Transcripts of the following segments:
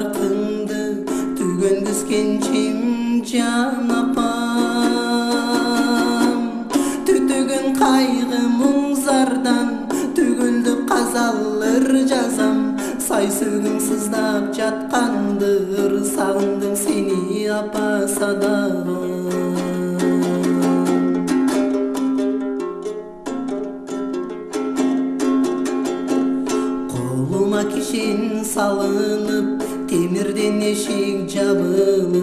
баркыңды түгөн күскенчим жан апам. Түтүгүн кайгы мұң зардан түгүлдү казалыр жазам. Сай сөгүң сыздап жаткандыр, сагындым сени апа садагам. Колума кишен салынып, темирден эшик жабылып,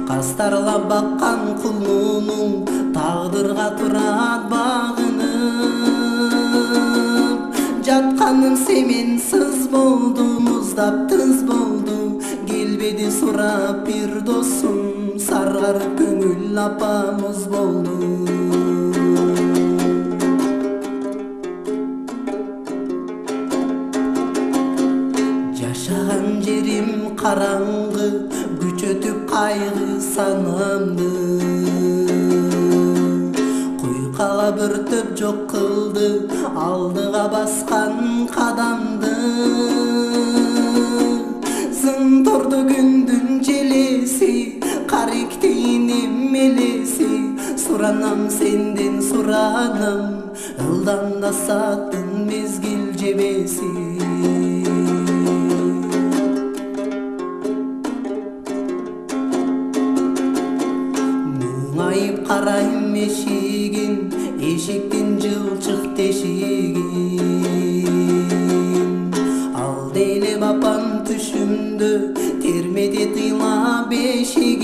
кастарлап баккан кулунуң тагдырга турат багынып. Жатканым семенсиз болду, муздап тыз болду, келбеди сурап бир досум, саргарып көңүл апа муз болду. Жашаган жерим караңгы, күчөтүп кайгы санамды. Куйкала бүртүп жок кылды, алдыга баскан кадамды. Зынторду күндүн желеси, кариктейин эмелеси, суранам сенден суранам, ылдамдасатын мезгил жебеси. Мұңайып қарайым эшигин, эшиктин жылчык тешигин. Ал дейле апам түшүмдө, термеде тыйла бешигин.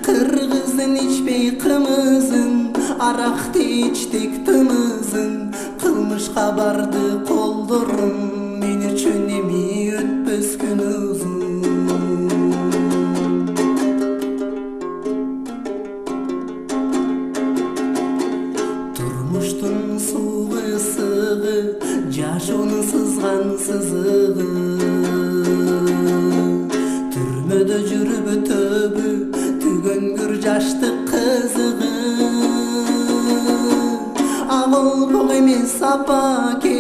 Кыргыздын ичпей кымызын, аракты ичтик тымызын, кылмышка барды колдорум, мен үчүн эми өтпөс күн узун. Турмуштун суугу ысыгы, жашоонун сызган сызыгы. Түрмөдө жүрүп өтөбү, түгөнгүр жаштык кызыгы. Агылбок эмес апаке,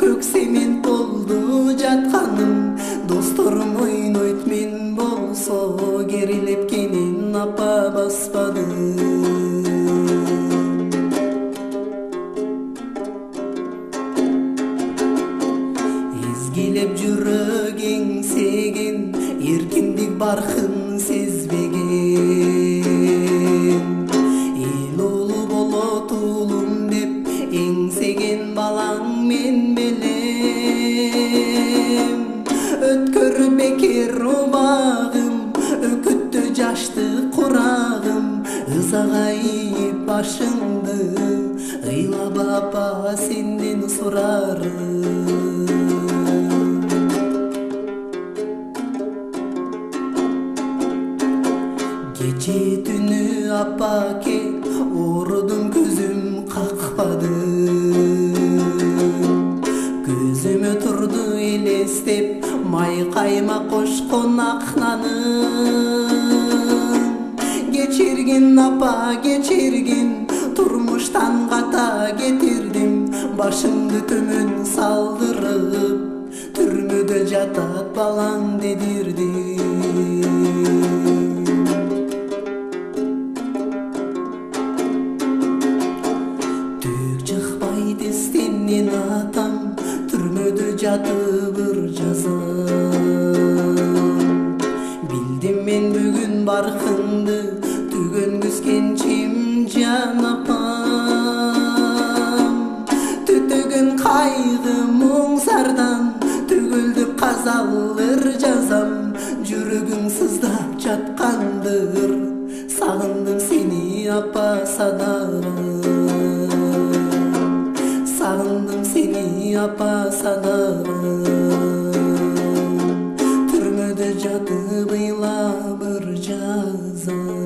көк семент болду жатканым. Досторум ойнойт, мен болсо керилеп кенен апа баспадым. Изгилеп жүрөк эңсеген, эркиндик баркын сезбеген. Эл улу болот улум деп эңсеген балаң мен белем. Өткөр бекер убагым, өкүттү жашты курагым. Ызагайып башыңды, ыйлап апа сенден сурарым. Кече түнү апаке, оорудум көзүм какпады. Көзүмө турду элестеп, май кайма кошкон акнаны. Кечиргин апа кечиргин, турмуштан ката кетирдим. Башыңды төмөн салдырып, түрмөдө жатат балаң дедирдим. Сенин атам түрмөдө жатыбыр жазам. Билдим мен бүгүн баркыңды, түгөн күскенчим жан апам. Түтүгүн кайгы мұң зардан, түгүлдүп казалыр жазам. Жүрөгүң сыздап жаткандыр, сагындым сени апа садагам. Сагындым сени апа садагам. Түрмөдө жатып ыйлап бір жазам.